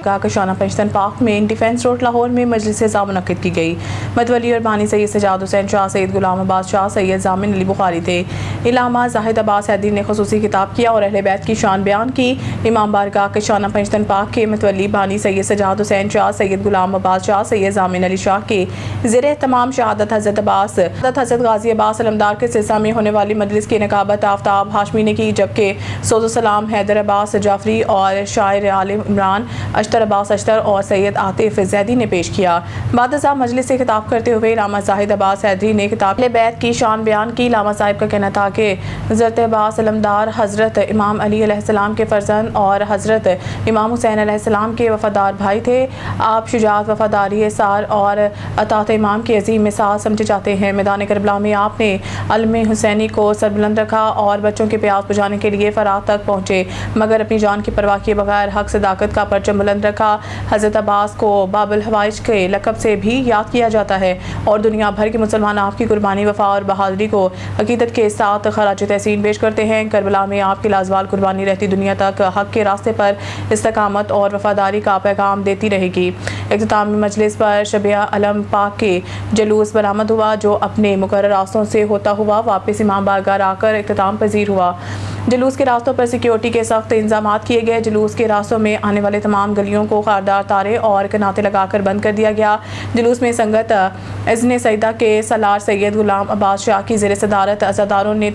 बारगाह कशाना पंजतन पार्क में defence road Lahore में मजलिस ज़ा मुनक़्क़िद की गई। मतवली और बानी सैयद सजाद हुसैन शाह, सैयद गुलाम अब्बास शाह, सैयद जामिन अली बुखारी थे। इलामा जाहिद अब्बास हैदरी ने खुसूसी खिताब किया और अहले बैत की शान बयान की। इमाम बारगाह कशाना पंजतन पार्क के मतवली बानी सैयद सजाद हुसैन शाह, सैयद गुलाम अब्बास शाह, सैयद जामिन अली शाह के ज़ेरे तमाम शहादत हज़रत गाजी अब्बास अलमदार के सिलसिला में होने वाली मजलिस की निकाबत आफ्ताब हाशमी ने की, जबकि सोज़ो सलाम हैदर अब्बास जाफरी और शायर आलिम इमरान अश्तर अब्बास अश्तर और सैयद आतिफ जैदी ने पेश किया। बादशाह मजलिस से खिताब करते हुए इलामा जाहिद अब्बास हैदरी ने किताब बैत की शान बयान की। इलामा साहिब का कहना था कि हज़रत अब्बास अलमदार हज़रत इमाम अली अलैहिस्सलाम के फर्जंद और हज़रत इमाम हुसैन अलैहिस्सलाम के वफ़ादार भाई थे। आप शुजाअत, वफ़ादारी, एसार और अतात इमाम की अजीम मिसाल समझे जाते हैं। मैदान करबला में आपने अलम हुसैनी को सरबुलंद रखा और बच्चों के प्यास बुझाने के लिए फरात तक पहुँचे, मगर अपनी जान की परवाह किए बगैर हक सदाकत का परचम बुलंद रखा। हज़रत अब्बास को बाबुल हवाइज के लक़ब से भी याद किया जाता है और दुनिया भर के मुसलमान आपकी कुर्बानी, वफ़ा और बहादुरी को अक़ीदत के साथ खराज तहसीन पेश करते हैं। करबला में आपकी लाजवाल कुर्बानी रहती दुनिया तक हक के रास्ते पर इस्तकामत और वफ़ादारी का पैगाम देती रहेगी। इख्तितामी मजलिस पर शबिया अलम पाक के जुलूस बरामद हुआ, जो अपने मुकर्रर रास्तों से होता हुआ वापस इमाम बारगाह आकर इख्तिताम पजीर हुआ। जुलूस के रास्तों पर सिक्योरिटी के सख्त इंतजाम किए गए। जुलूस के रास्तों में आने वाले तमाम गलियों को खारदार तारे और कनाते लगाकर बंद कर दिया गया। जुलूस में संगत इज़्न सईदा के सलार सैयद गुलाम अब्बास शाह की ज़ेर सदारत अज़ादारों ने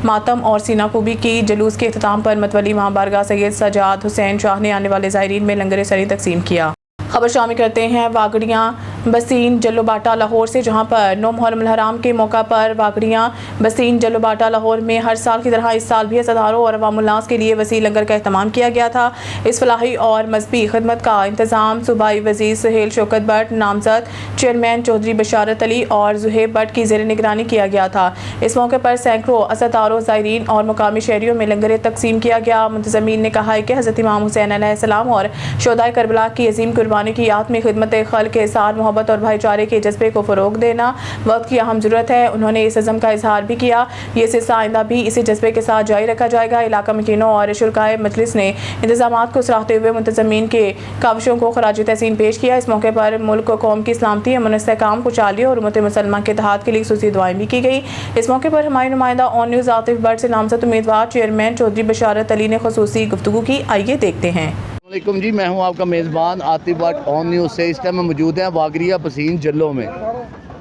मातम और सीना कुबी की। जुलूस के अख्तिताम पर मतवली इमाम बारगाह सैयद सजाद हुसैन शाह ने आने वाले ज़ायरीन में लंगर सरी तकसीम किया। खबर शामिल करते हैं वागड़ियाँ बसीन जल्लोबाटा लाहौर से, जहाँ पर 9 मुहर्रम हराम के मौका पर वागड़ियाँ बसीन जल्लोबाटा लाहौर में हर साल की तरह इस साल भी अज़ादारों और अवामुन्नास के लिए वसी लंगर का अहतमाम किया गया था। इस फलाही और मजहबी खिदमत का इंतज़ाम सूबाई वज़ीर सुहेल शौकत भट्ट, नामज़द चेयरमैन चौधरी बशारत अली और ज़ुहेब भट्ट की ज़ेर निगरानी किया गया था। इस मौके पर सैकड़ों अज़ादारों, ज़ायरीन और मुकामी शहरियों में लंगर तकसीम किया गया। मुंतज़मीन ने कहा है कि हज़रत इमाम हुसैन अलैहिस्सलाम और शोहदाए करबला की अजीम कुर्बानी की याद में खिदमत खल्क़ के साथ मोहब्बत और भाईचारे के जज्बे को फ़रोग़ देना वक्त की अहम ज़रूरत है। उन्होंने इस अज़म का इजहार भी किया। ये सिलसिला आइंदा भी इसी जज्बे के साथ जारी रखा जाएगा। इलाका मकीनों और शुरकाए मजलिस ने इंतज़ामात को सराहते हुए मुंतज़मीन के काविशों को खराज तहसीन पेश किया। इस मौके पर मुल्क कौम की सलामती, अमन इस्तेहकाम, खुशहाली और उम्मत मुसलमान के इत्तेहाद के लिए खुसूसी दुआएं भी की गई। इस मौके पर हमारी नुमाइंदा ऑन न्यूज़ आतिफ भट्ट से नामज़द उम्मीदवार चेयरमैन चौधरी बशारत अली ने खुसूसी गुफ्तगू की। आइए देखते हैं। वालेकुम जी, मैं हूं आपका मेज़बान आतिफ भट्ट ऑन न्यूज़ से। इस टाइम में मौजूद हैं वागड़िया बसीन जल्लो में।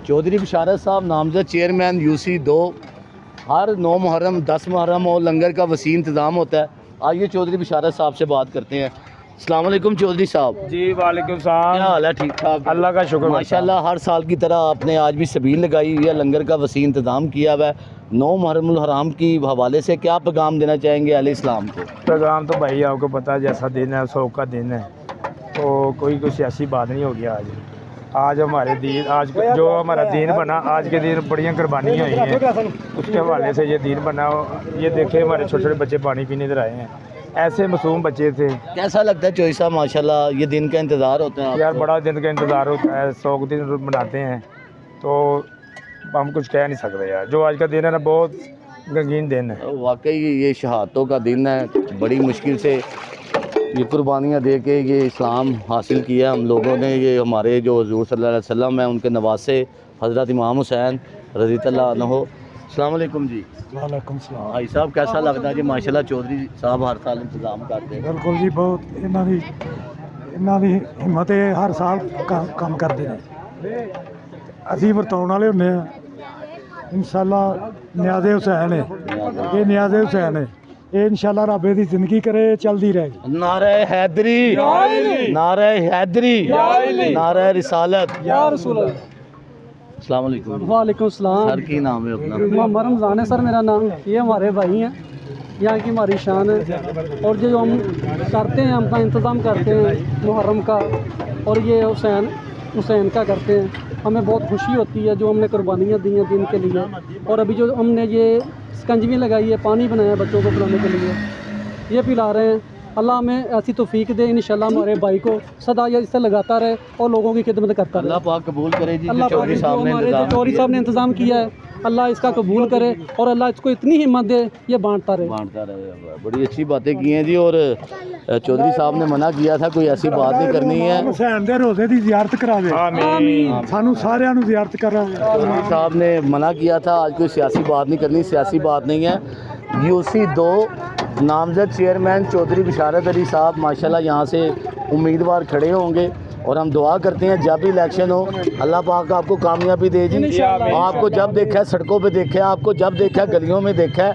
चौधरी बशारत साहब नामज़द चेयरमैन UC 2। हर 9 मुहर्रम 10 मुहर्रम और लंगर का वसी इंतज़ाम होता है। आइए चौधरी बशारत साहब से बात करते हैं। अस्सलाम वालेकुम चौधरी साहब। जी वालेकुम सलाम। क्या हाल है? ठीक ठाक, अल्लाह का शुक्र। माशाल्लाह। हर साल की तरह आपने आज भी सबील लगाई हुई है, लंगर का वसी इंतज़ाम किया हुआ है। 9 मुहर्रम हराम की हवाले से क्या पैगाम देना चाहेंगे अहले इस्लाम को? पैगाम तो भाई आपको पता है, जैसा दिन है सौ का दिन है, तो कोई ऐसी बात नहीं होगी। आज हमारे दीन, आज जो हमारा दीन बना, आज के दिन बड़ियाँ कुर्बानियाँ हुई हैं, उसके हवाले से ये दीन बना। ये देखे हमारे छोटे छोटे बच्चे पानी पीने इधर आए हैं, ऐसे मासूम बच्चे थे। कैसा लगता है चौधरी साहब? माशाल्लाह, ये दिन का इंतज़ार होता है यार, आपको? बड़ा दिन का इंतज़ार होता है, 100 दिन मनाते हैं, तो हम कुछ कह नहीं सकते यार। जो आज का दिन है ना, बहुत गमगीन दिन है। वाकई ये शहादतों का दिन है। बड़ी मुश्किल से ये कुर्बानियाँ दे के ये इस्लाम हासिल किया हम लोगों ने। ये हमारे जो हुज़ूर सल्लल्लाहु अलैहि वसल्लम हैं, उनके नवासे हज़रत इमाम हुसैन रज़ियल्लाहु अन्हु। अस्सलाम वालेकुम जी। वालेकुम सलाम। भाई साहब, कैसा लगता है जी? माशाल्लाह चौधरी साहब हर साल इंतज़ाम करते हैं। बिल्कुल जी, बहुत इन्हां दी हिम्मत है, हर साल काम करते हैं। असीं वरताउण वाले हुंदे आ। इंशाअल्लाह न्याज़े हुसैन है, ये न्याज़े हुसैन है, ये इंशाअल्लाह रब दी ज़िंदगी करे, चलदी रहेगी। नारे हैदरी, नारे हैदरी, नारे रिसालत या रसूल अल्लाह। अस्सलाम वालेकुम। वालेकुम सलाम। सर की नाम है अपना? मोहम्मद रमज़ान है सर मेरा नाम। ये हमारे भाई हैं, यहाँ की हमारी शान है, और जो हम करते हैं, हम इंतज़ाम करते हैं मुहर्रम का, और ये हुसैन का करते हैं। हमें बहुत खुशी होती है जो हमने कुर्बानियाँ दी हैं दिन के लिए। और अभी जो हमने ये शिकंजवी लगाई है, पानी बनाया बच्चों को पिलाने के लिए, ये पिला रहे हैं। अल्लाह हमें ऐसी तौफीक दे, इंशाल्लाह हमारे भाई को सदा ये इससे लगाता रहे और लोगों की खिदमत करता रहे। अल्लाह पाक कबूल करे जी। अल्लाह पाक, चौधरी साहब ने हमारे चौधरी साहब ने इंतज़ाम किया है, अल्लाह इसका कबूल करे और अल्लाह इसको इतनी हिम्मत दे ये बांटता रहे। बड़ी अच्छी बातें की हैं जी। और चौधरी साहब ने मना किया था कोई ऐसी बात नहीं करनी है। हुसैन दे रोज़े दी ज़ियारत करा दे, सानू सारिਆਂ ਨੂੰ ज़ियारत करा दे। चौधरी साहब ने मना किया था आज कोई सियासी बात नहीं करनी, सियासी बात नहीं है। यूसी 2 नामजद चेयरमैन चौधरी बिशारत अली साहब माशाल्लाह यहाँ से उम्मीदवार खड़े होंगे और हम दुआ करते हैं जब भी इलेक्शन हो अल्लाह पाक आपको कामयाबी दे जी। आपको जब देखा है सड़कों पे देखा है, आपको जब देखा है गलियों में देखा है,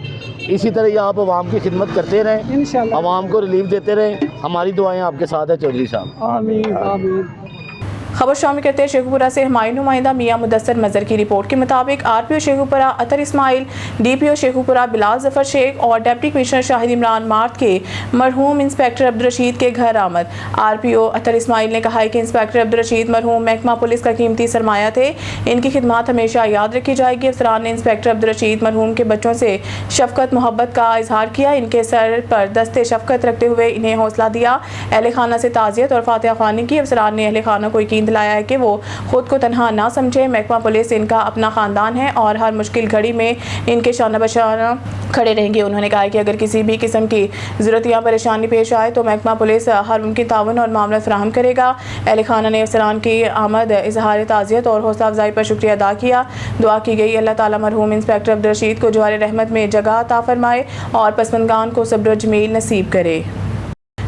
इसी तरह ही आप आवाम की खिदमत करते रहें, इंशाल्लाह आवाम को रिलीफ देते रहें। हमारी दुआएं आपके साथ है चौधरी साहब। आमीन आमीन। खबर शामिल करते हैं शेखुपुरा से हमारी नुमाइंदा मियां मुदस्सर मजर की रिपोर्ट के मुताबिक आरपीओ शेखुपुरा अतर इस्माइल, डीपीओ शेखुपुरा बिलाल जफर शेख और deputy commissioner Shahid Imran mart के मरहूम इंस्पेक्टर अब्दुल रशीद के घर आमद। आरपीओ अतर इस्माइल ने कहा है कि इंस्पेक्टर अब्दुल रशीद मरहूम महकमा पुलिस का कीमती सरमाया थे, इनकी खिदमत हमेशा याद रखी जाएगी। अफसरान ने इंस्पेक्टर अब्दुल रशीद मरहूम के बच्चों से शफकत मोहब्बत का इजहार किया, इनके सर पर दस्ते शफकत रखते हुए इन्हें हौसला दिया। अहले खाना से ताज़ियत और फातिहा ख्वानी की। अफसरान ने अहले खाना को यकीन दिलाया है कि वो खुद को तनहा ना समझे, महकमा पुलिस इनका अपना ख़ानदान है और हर मुश्किल घड़ी में इनके शाना बशाना खड़े रहेंगे। उन्होंने कहा कि अगर किसी भी किस्म की ज़रूरत या परेशानी पेश आए तो महकमा पुलिस हर मुमकिन ताउन और मामला फराहम करेगा। अहले खाना ने अफसरान की आमद, इजहार ताज़ियत और हौसला अफजाई पर शुक्रिया अदा किया। दुआ की गई अल्लाह ताला मरहूम इंस्पेक्टर अब्दुल रशीद को जवार रहमत में जगह अता फरमाए और पसमंदगान को सब्र जमील नसीब करे।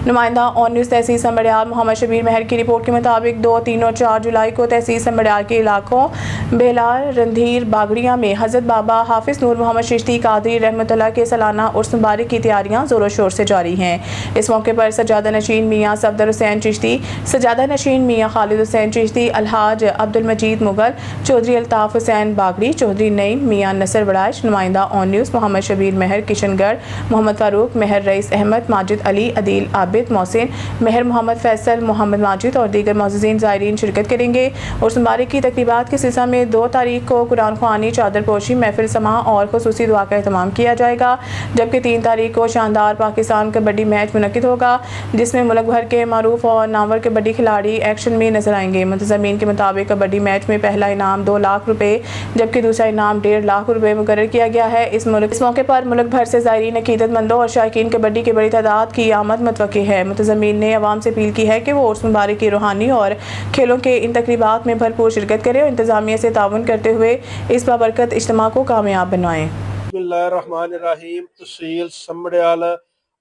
नुमाइंदा ऑन न्यूज़ तहसील संबड़ियाल मोहम्मद शबीर महर की रिपोर्ट के मुताबिक 2, 3 और 4 जुलाई को तहसील संबड़ियाल के इलाकों बेलार, रंधीर, बागड़िया में हज़रत बाबा हाफिज़ नूर मोहम्मद चिश्ती कादरी रहमतुल्लाह के सालाना उर्स मुबारक की तैयारियां ज़ोरों शोर से जारी हैं। इस मौके पर सजादा नशीन मियाँ सफदर हुसैन चिश्ती, सजादा नशीन मियाँ खालिद हुसैन चिश्ती, अलहाज अब्दुल मजीद मुगल, चौधरी अल्ताफ़ हुसैन बागड़ी, चौधरी नईम मियाँ नसर बड़ाइश। नुमाइंदा on news Mohammad Shabir Mahar Kishangarh, Mohammad Farooq, Mahar rice Ahmad, Majid Ali, Adeel Mohsin, महर मोहम्मद फैसल, मोहम्मद माजिद और दीगर मोअज़्ज़िज़ीन ज़ायरीन शिरकत करेंगे। और मुबारक की तकरीबात के सिलसिले में 2 तारीख को कुरान ख़वानी, चादर पोशी, महफिल समा और खुसूसी दुआ का एहतमाम किया जाएगा, जबकि 3 तारीख को शानदार पाकिस्तान कबड्डी मैच मुनक़िद होगा जिसमें मुल्क भर के मारूफ और नामवर कबड्डी खिलाड़ी एक्शन में नजर आएंगे। मुंतज़मीन के मुताबिक कबड्डी मैच में पहला इनाम 2 लाख रुपये जबकि दूसरा इनाम 1.5 लाख रुपये मुकर्रर किया गया है। इस मौके पर मुल्क भर से ज़ायरीन, अक़ीदतमंदों और शायकीन कबड्डी की बड़ी तादाद की आमद मुतवक्की है। मुंतज़मीन ने अवाम से अपील की है कि वो उर्स मुबारक की रूहानी और खेलों के इन तकरीबात में भरपूर शिरकत करें और इंतज़ामिया से ताउन करते हुए इस बाबरकत इज्तिमा को कामयाब बनवाएं। बिस्मिल्लाहिर्रहमानिर्रहीम। तहसील संबड़ियाल,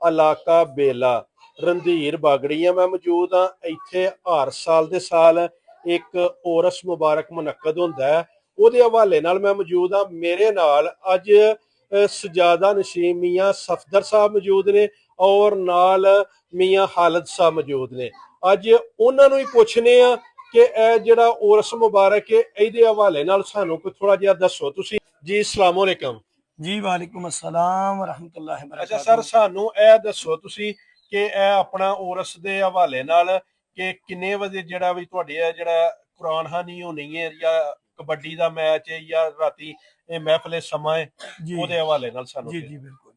इलाका बेला, रंधीर, बागड़िया मैं मौजूद हाँ। इत्थे हर साल दे साल एक उर्स मुबारक मुनक्कद होंदा है, ਉਹਦੇ हवाले नाल मैं मौजूद हाँ। मेरे नाल अज सजादा नशीन मियाँ सफदर साहब मौजूद ने और नाल मियाँ खालिद साहब मौजूद ने। अज उन्होंने ही पुछने कि यह जिहड़ा उर्स मुबारक है इहदे हवाले नाल सानू कोई थोड़ा जिहा दसो तुसी जी। अस्सलाम वालेकुम जी। वालेकुम अस्सलाम व रहमतुल्लाहि व अच्छा बरकातहू। सर, सानू यह दसो तुसी कि यह अपना उर्स दे हवाले नाल कि किन्ने बजे जिहड़ा भी तुहाडी जिहड़ा कुरान हानी होनी है या कबड्डी दा मैच है या राती महफिल समा है, जी ਉਹਦੇ हवाले नाल सानू जी जी बिल्कुल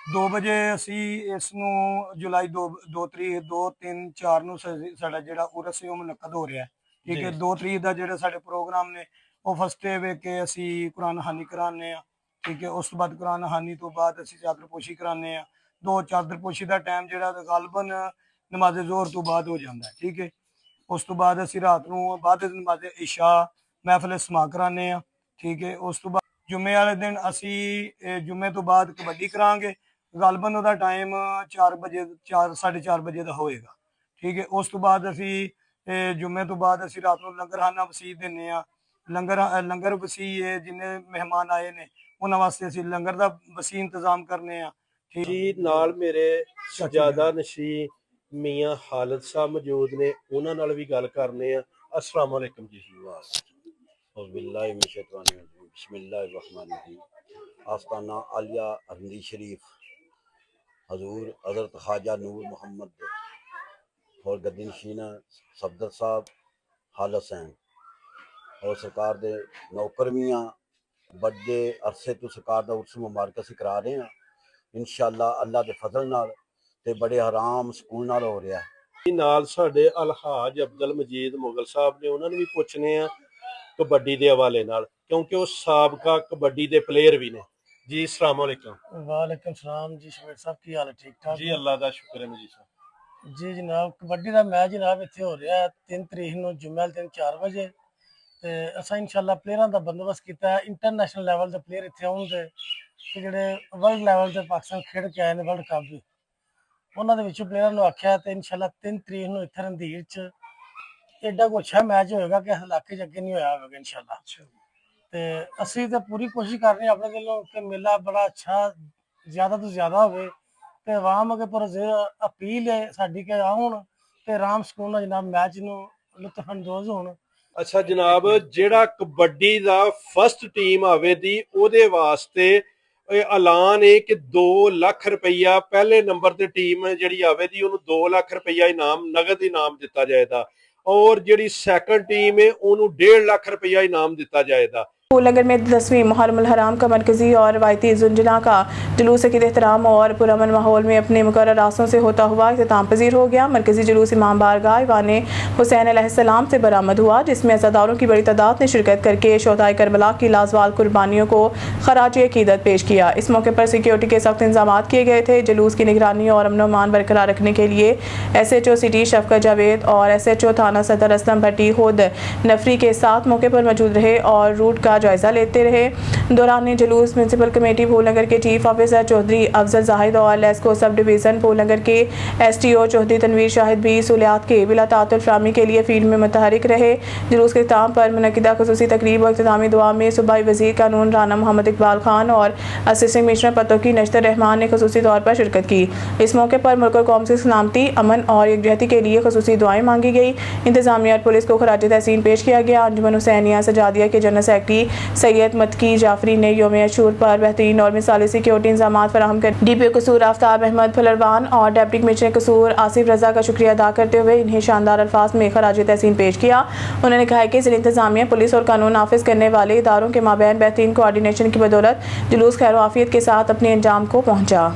2 ਵਜੇ ਅਸੀਂ ਇਸ ਨੂੰ ਜੁਲਾਈ 2 ਤਰੀਕ 2 3 4 ਨੂੰ ਸਾਡਾ ਜਿਹੜਾ ਉਰਸ ਹੈ ਉਹ ਮੁਨੱਕਦ ਹੋ ਰਿਹਾ ਹੈ। ਠੀਕ ਹੈ। 2 ਤਰੀਕ ਦਾ ਜਿਹੜੇ ਸਾਡੇ ਪ੍ਰੋਗਰਾਮ ਨੇ ਉਹ ਫਸਟ ਡੇ ਵੇ ਕੇ ਅਸੀਂ ਕੁਰਾਨ ਹਾਨੀ ਕਰਾਉਂਦੇ ਆ। ਠੀਕ ਹੈ। ਉਸ ਤੋਂ ਬਾਅਦ ਕੁਰਾਨ ਹਾਨੀ ਤੋਂ ਬਾਅਦ ਅਸੀਂ ਚਾਦਰ ਪੋਸ਼ੀ ਕਰਾਉਂਦੇ ਆ। 2 ਚਾਦਰ ਪੋਸ਼ੀ ਦਾ ਟਾਈਮ ਜਿਹੜਾ ਗਾਲਬਨ ਨਮਾਜ਼ ਜ਼ੋਹਰ ਤੋਂ ਬਾਅਦ ਹੋ ਜਾਂਦਾ ਹੈ। ਠੀਕ ਹੈ। ਉਸ ਤੋਂ ਬਾਅਦ ਅਸੀਂ ਰਾਤ ਨੂੰ ਬਾਅਦ ਨਮਾਜ਼ ਇਸ਼ਾ महफिल समा कराने। ठीक है। उस तो बाद जुम्मे वाले दिन असी जुम्मे तो बाद कबड्डी करांगे। गालबन उहदा टाइम 4 बजे 4-4:30 बजे का होएगा। ठीक है। उस तो बाद असी जुम्मे तो बाद असी रात को लंगरखाना वसी देने आ। लंगर वसी है जिन्ने मेहमान आए ने उन्हां वास्ते असी लंगर का वसी इंतजाम करने आ। ठीक जी। नाल मेरे सजादा नशी मियाँ खालिद साहब मौजूद ने, उन्हां नाल भी गल करने आ। अस्सलाम वालेकुम जी। बिस्मिल्लाहिर्रहमानिर्रहीम। आस्ताना आलिया हरमदी शरीफ हजूर हज़रत ख्वाजा नूर मोहम्मद और गद्दी नशीन सफदर साहब खालिद हुसैन और सरकार दे नौकर मियाँ बड़े अरसे तो सरकार का उर्स मुबारक असीं करा रहे हैं। इंशाअल्लाह अल्लाह के फजल नाल ते बड़े आराम सुकून नाल हो रहा है। नाल साडे अलहाज अब्दुल मजीद मुगल साहब ने, उन्होंने भी पुछने आ कबड्डी के हवाले नाल। क्योंकि वो साबका कबड्डी के प्लेयर भी ने। जी अस्सलाम वालेकुम। वालेकुम सलाम जी शबीर साहब की हाल है? ठीक ठाक जी अल्लाह का शुक्र है मजीद साहब। जी जनाब कबड्डी का मैच जनाब इतने हो रहा है 3 तरीक ਨੂੰ जुम्मे दिन 4 ਵਜੇ ਤੇ ਅਸਾਂ ਇਨਸ਼ਾਅੱਲਾ ਪਲੇਅਰਾਂ ਦਾ ਬੰਦੋਬਸਤ ਕੀਤਾ ਹੈ ਇੰਟਰਨੈਸ਼ਨਲ ਲੈਵਲ ਦੇ ਪਲੇਅਰ ਇੱਥੇ ਆਉਣ ਤੇ ਜਿਹੜੇ ਵਰਲਡ ਲੈਵਲ ਤੇ ਪਾਕਿਸਤਾਨ ਖੇਡ ਕੇ ਆਏ ਨੇ ਵਰਲਡ ਕੱਪ ਵੀ ਉਹਨਾਂ ਦੇ ਵਿੱਚੋਂ ਪਲੇਅਰਾਂ ਨੂੰ ਆਖਿਆ ਤੇ ਇਨਸ਼ਾਅੱਲਾ 3 ਤਰੀਕ ਨੂੰ ਇੱਥੇ ਰੰਧੀਰ 'ਚ ਐਡਾ ਕੋਈ ਅੱਛਾ ਮੈਚ ਹੋਏਗਾ ਕਿ ਇਲਾਕੇ 'ਚ ਅੱਗੇ ਨਹੀਂ ਹੋਇਆ ਹੋਵੇਗਾ ਇਨਸ਼ਾਅੱਲਾ। ਤੇ ਅਸੀਂ ਤੇ ਪੂਰੀ ਕੋਸ਼ਿਸ਼ ਕਰ ਰਹੇ ਹਾਂ ਆਪਣੇ ਦਿਲੋਂ ਕਿ ਮੇਲਾ ਬੜਾ ਅੱਛਾ ਜ਼ਿਆਦਾ ਤੋਂ ਜ਼ਿਆਦਾ ਹੋਵੇ ਤੇ ਆਵਾਮ ਅੱਗੇ ਪਰ ਅਪੀਲ ਹੈ ਸਾਡੀ ਕਿ ਆਉਣ ਤੇ ਆਰਾਮ ਸਕੂਨ ਨਾਲ ਜਨਾਬ ਮੈਚ ਨੂੰ ਲੁਤਫ ਅੰਦੋਜ਼ ਹੋਣ। ਅੱਛਾ ਜਨਾਬ, ਜਿਹੜਾ ਕਬੱਡੀ ਦਾ ਫਸਟ ਟੀਮ ਆਵੇ ਦੀ ਉਹਦੇ ਵਾਸਤੇ ਇਹ ਐਲਾਨ ਹੈ ਕਿ 2 ਲੱਖ ਰੁਪਈਆ ਪਹਿਲੇ ਨੰਬਰ ਤੇ ਟੀਮ ਜਿਹੜੀ ਆਵੇ ਦੀ ਉਹਨੂੰ 2 ਲੱਖ ਰੁਪਈਆ ਇਨਾਮ ਨਗਦ ਇਨਾਮ ਦਿੱਤਾ ਜਾਏਗਾ और जिहड़ी सैकंड टीम है उन्होंने 1.5 लाख रुपया इनाम दिता जाएगा। फूलनगर में 10वीं मुहर्रम हराम का मरकजी और रवायती जुंजना का जुलूस अक़ीदत एहतराम और पुरअमन माहौल में अपने मुकर्रर रास्तों से होता हुआ इख्तिताम पजीर हो गया। मरकजी जुलूस इमाम बारगाह ईवान हुसैन अलैहिस्सलाम से बरामद हुआ, जिसमें अज़ादारों की बड़ी तादाद ने शिरकत करके शोहदाए करबला की लाजवाल कुर्बानियों को खराज अक़ीदत पेश किया। इस मौके पर सिक्योरिटी के सख्त इंतजाम किए गए थे। जुलूस की निगरानी और अमन अमान बरकरार रखने के लिए SHO सिटी शफकत जावेद और SHO थाना सदर असलम भट्टी खुद नफरी के साथ मौके पर मौजूद रहे और रूट का जायजा लेते रहे। दौरान जुलूस म्यूनसिपल कमेटी फूलनगर के चीफ ऑफिसर चौधरी अफजल जाहिद और लेस्को सब डिवीज़न फूलनगर के STO चौधरी तनवीर शाहिद भी सहूलियात के बिला तातुल फराहमी के लिए फील्ड में मुतहरिक रहे। जुलूस के इख्तिताम पर मुनक़िदा खुसूसी तकरीब और इख्तितामी दुआ में सूबाई वज़ीर कानून राना मोहम्मद इकबाल खान और असिस्टेंट कमिश्नर पतोकी नश्तर रहमान ने खुसूसी तौर पर शिरकत की। इस मौके पर मुल्क और कौम की सलामती, अमन और यकजहती के लिए खुसूसी दुआएं मांगी गई। इंतजामिया और पुलिस को खराज तहसीन पेश किया गया। अंजुमन हुसैनिया सजादिया के जनरल सेक्रेटरी सैयद मतकी जाफरी ने यौम अशूर पर बेहतरीन और मिसाली सिक्योरिटी इंतजाम फराहम कर DPO कसूर आफ्ताब अहमद फलरवान और डिप्टी कमिश्नर कसूर आसिफ रजा का शुक्रिया अदा करते हुए इन्हें शानदार अल्फाज में खराज तहसीन पेश किया। उन्होंने कहा कि ज़िला इंतजामिया, पुलिस और कानून नाफिज करने वाले इदारों के माबैन बेहतरीन कोऑर्डिनेशन की बदौलत जुलूस खैर आफियत के साथ अपने अंजाम को पहुँचा।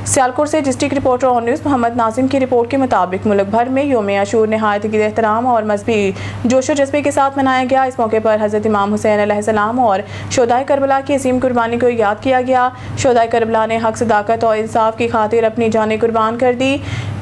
सियालकोट से district reporter on news Mohammad Nazim की रिपोर्ट के मुताबिक मुल्क भर में यौम आशूर नहायत अक़ीदत एहतराम और मजहबी जोशो जज्बे के साथ मनाया गया। इस मौके पर हज़रत इमाम हुसैन अलैहिस्सलाम और शोहदाए करबला की अजीम कुर्बानी को याद किया गया। शोहदाए करबला ने हक, सदाकत और इंसाफ की खातिर अपनी जानें कुर्बान कर दी।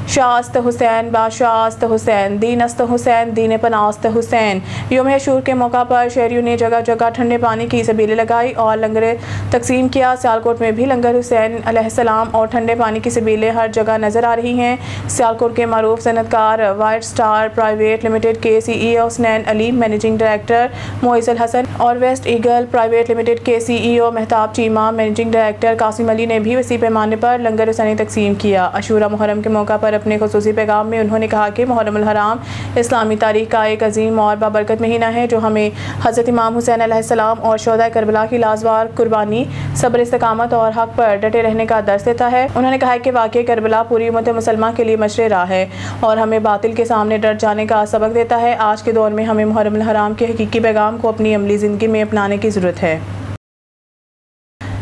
शास्त हुसैन बादशाहस्त हुसैन दीनस्त हुसैन दीन पनास्त हुसैन। यौम आशूर के मौका पर शहरियों ने जगह जगह ठंडे पानी की सबीलें लगाई और लंगर तकसीम किया। सियालकोट में भी लंगर हुसैन अलैहिस्सलाम और ठंडे पानी की सबीलें हर जगह नजर आ रही हैं। सियालकोट के मारूफ सनतकार वाइट स्टार प्राइवेट लिमिटेड के CEO Hussnain Ali, managing director Moizal Hasan और वेस्ट ईगल प्राइवेट लिमिटेड के CEO Mehtab Cheema, managing director Qasim Ali ने भी वसी पैमाने पर लंगर हुसैनी तकसीम किया। अशूरा मुहर्रम के मौका पर अपने खुसूसी पैगाम में उन्होंने कहा कि मुहर्रम हराम इस्लामी तारीख का एक अजीम और बाबरकत महीना है जो हमें हज़रत इमाम हुसैन अलैहिस्सलाम और शोहदाए करबला की लाजवाल कुर्बानी, सब्र, इस्तिकामत और हक पर डटे रहने का दर्स देता है। उन्होंने कहा कि वाक़या करबला पूरी उम्मत मुसलमान के लिए मशरे राह है और हमें बातिल के सामने डट जाने का सबक देता है। आज के दौर में हमें मुहर्रम हराम के हकीकी पैगाम को अपनी अमली ज़िंदगी में अपनाने की ज़रूरत है।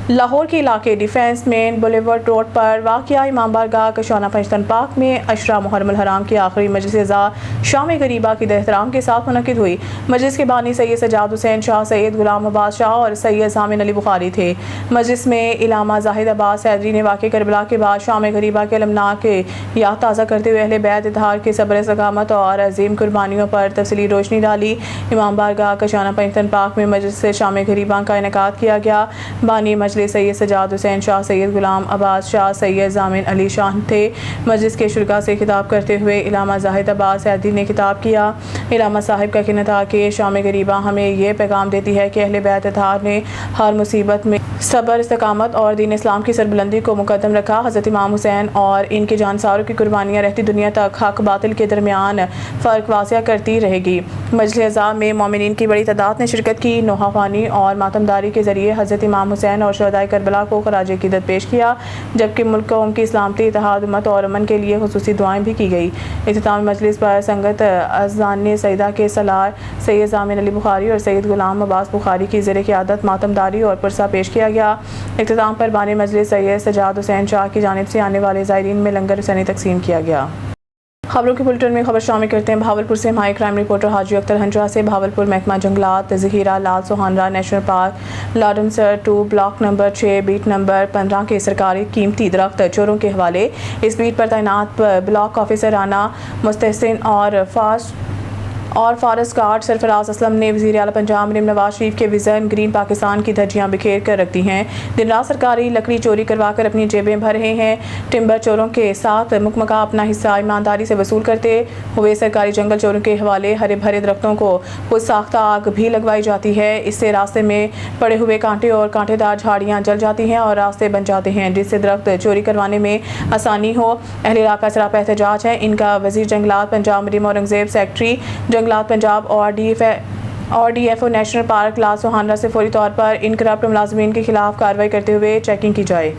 लाहौर के इलाके डिफेंस मेन बुलेवर्ड रोड पर वाक़या इमाम बारगाह कशाना पंजतन पार्क में अशरा मुहर्रम हराम की आखिरी मजलिस अज़ा शाम गरीबा की एहतराम के साथ मुनक़िद हुई। मजलिस के बानी सैयद सजाद हुसैन शाह, सैयद गुलाम अब्बास शाह और सैयद ज़ामिन अली बुखारी थे। मजलिस में इलामा जाहिद अब्बास हैदरी ने वाक़या करबला के बाद शाम गरीबा के अलमनाक याद ताज़ा करते हुए अहले बैत इत्तेहाद की सब्र, इस्तिकामत और अजीम कुर्बानियों पर तफसीली रोशनी डाली। इमाम बारगाह कशाना पंजतन पार्क में मजलिस से शाम गरीबा का इनेकाद किया गया। बानी मजलिस सैयद सजाद हुसैन शाह, सैयद गुलाम अब्बास शाह, सैयद ज़ामिन अली शाह थे। मजलिस के शुरका से खिताब करते हुए इलामा जाहिद अब्बास हैदरी ने खिताब किया। इलामा साहिब का कहना था कि शाम गरीबा हमें ये पैगाम देती है कि अहले बैत इत्तेहाद ने हर मुसीबत में सब्र, इस्तिकामत और दीन इस्लाम की सरबुलंदी को मुकद्दम रखा। हज़रत इमाम हुसैन और इनके जानसारों की कुर्बानियाँ रहती दुनिया तक हक बातिल के दरमियान फ़र्क वासिया करती रहेगी। मजलिस अज़ा में मोमिनीन की बड़ी तादाद ने शिरकत की। नोहावानी और मातमदारी के ज़रिए हज़रत इमाम हुसैन और शोहदाए करबला को खराज अक़ीदत पेश किया, जबकि मुल्क कौम की सलामती, इत्तेहाद, उम्मत और अमन के लिए खुसूसी दुआएं भी की गई। इख्तितामी मजलिस पर संगत अज़ान सईदा के सलार सैयद ज़ामिन अली बुखारी और सैयद गुलाम अब्बास बुखारी की ज़ेर क़ियादत मातमदारी और पुरसा पेश किया गया। इख्तिताम पर बानी मजलिस सैयद सजाद हुसैन शाह की जानिब से आने वाले ज़ायरीन में लंगर हुसैनी तकसीम किया गया। खबरों के बुलेटिन में खबर शामिल करते हैं। भावलपुर से हमारे क्राइम रिपोर्टर हाजी अख्तर हंजरा से। भावलपुर महकमा जंगलात ज़हीरा लाल सुहानरा नेशनल पार्क लाडमसर 2 ब्लॉक नंबर 6 बीट नंबर 15 के सरकारी कीमती दरख्त चोरों के हवाले। इस बीट पर तैनात ब्लॉक ऑफिसर राना मुस्तहसिन और फॉरेस्ट गार्ड सरफराज असलम ने वज़ीर आला पंजाब मरीम नवाज शरीफ के विज़न ग्रीन पाकिस्तान की धज्जियां बिखेर कर रख दी हैं। दिन रात सरकारी लकड़ी चोरी करवा कर अपनी जेबें भर रहे हैं। टिम्बर चोरों के साथ मुकमका अपना हिस्सा ईमानदारी से वसूल करते हुए सरकारी जंगल चोरों के हवाले हरे भरे दरख्तों को खुद साख्ता आग भी लगवाई जाती है। इससे रास्ते में पड़े हुए कांटे और कांटेदार झाड़ियाँ जल जाती हैं और रास्ते बन जाते हैं, जिससे दरख्त चोरी करवाने में आसानी हो। अहले इलाका सरापा एहतजाज है। इनका वज़ीर जंगलात पंजाब मरीम औरंगज़ेब, सेक्रेटरी जंगलात पंजाब और डीएफओ नेशनल पार्क लाल सुहानरा से फौरी तौर पर इन करप्ट मुलाजमीन के खिलाफ कार्रवाई करते हुए चेकिंग की जाए।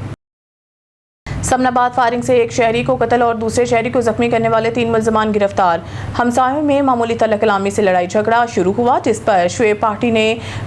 समनाबाद फायरिंग से एक शहरी को कत्ल और दूसरे शहरी को जख्मी करने वाले 3 मुलजमान गिरफ्तार। हमसायों में मामूली तलक कलामी से लड़ाई झगड़ा शुरू हुआ, जिस पर शुएब पार्टी ने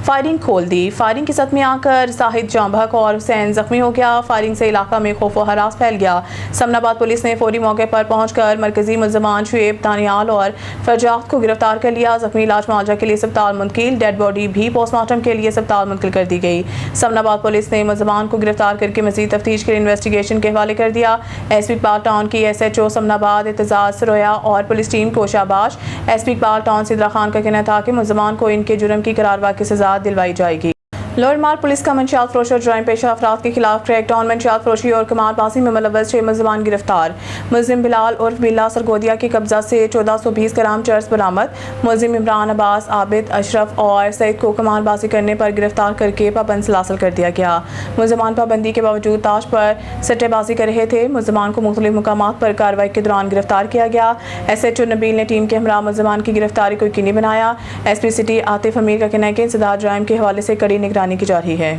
फायरिंग खोल दी। फायरिंग की सद में आकर साहिद जांभक और हुसैन जख्मी हो गया। फायरिंग से इलाका में खौफ व हरास फैल गया। समनाबाद पुलिस ने फौरी मौके पर पहुंचकर मरकजी मुलजमान शुएब, दानियाल और फरजात को गिरफ्तार कर लिया। जख्मी इलाज मुआवजा के लिए अस्पताल मुंतकिल, डेड बॉडी भी पोस्टमार्टम के लिए अस्पताल मुंतकिल कर दी गई। समनाबाद पुलिस ने मुलजमान को गिरफ्तार करके मजीद तफ्तीश के लिए इन्वेस्टिगेशन के हवाले कर दिया। एसपी इकबाल टाउन की एसएचओ समनाबाद इत्तेजाज सरोया और पुलिस टीम को शाबाश। एसपी इकबाल टाउन सिद्रा खान का कहना था कि मुलजमान को इनके जुर्म की करारवाई की सजा दिलवाई जाएगी। लोअर माल पुलिस का मंशियात फरोश और जुराइम पेशा अफराद के खिलाफ क्रैकडाउन। मंशियात फरोशी और कमालबाजी में मुलव्वस 6 मुलजमान गिरफ्तार। मुलजिम बिलाल उर्फ बिल्ला सरगोदिया के कब्जा से 1420 ग्राम चर्स बरामद। मुलजिम इमरान अब्बास, आबिद, अशरफ और सईद को कमालबाजी करने पर गिरफ्तार करके पाबंद सलासल कर दिया गया। मुलजमान पाबंदी के बावजूद ताश पर सट्टेबाजी कर रहे थे। मुलजमान को मुख्तलिफ मुकामात पर कार्रवाई के दौरान गिरफ्तार किया गया। एसएचओ नबील ने टीम के हमरा मुलजमान की गिरफ्तारी को यकीनी बनाया। एसपी सिटी आतिफ अमीर का कहना है कि इंसदाद जुराइम के हवाले से कड़ी निगरानी की जा रही है।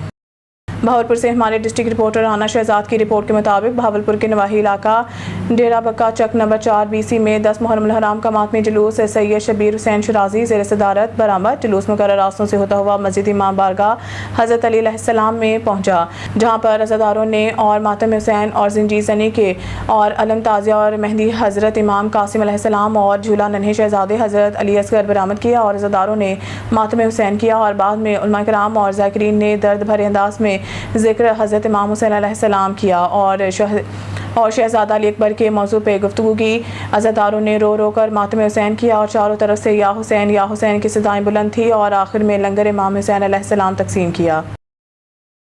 भावलपुर से हमारे डिस्ट्रिक्ट रिपोर्टर राना शहजाद की रिपोर्ट के मुताबिक भावलपुर के नवाही इलाका डेरा बक्का चक नंबर 4 BC में 10 मुहर्रम हराम का मातमी जुलूस सैयद शबीर हुसैन शराजी ज़ेर सदारत बरामद। जुलूस मुकर्रर रास्तों से होता हुआ मस्जिद इमाम बारगाह हज़रत अली अलैहिस्सलाम में पहुंचा, जहां पर रज़ादारों ने और मातम हुसैन और जिंजी सनी के और अलम ताज़िया और मेहंदी हज़रत इमाम कासिम अलैहिस्सलाम और झूला नन्हे शहजादे हज़रत अली असगर बरामद किया और रज़ादारों ने मातम हुसैन किया और बाद में उलमा कराम और ज़ाकिरीन ने दर्द भरे अंदाज में जिक्र हज़रत इमाम हुसैन अलैहिस्सलाम किया और शहजादा अली अकबर के मौजू पे गुफ्तगू की। अज़ादारों ने रो रो कर मातम हुसैन किया और चारों तरफ से या हुसैन की सदाएं बुलंद थी और आखिर में लंगर इमाम हुसैन अलैहिस्सलाम तकसीम किया।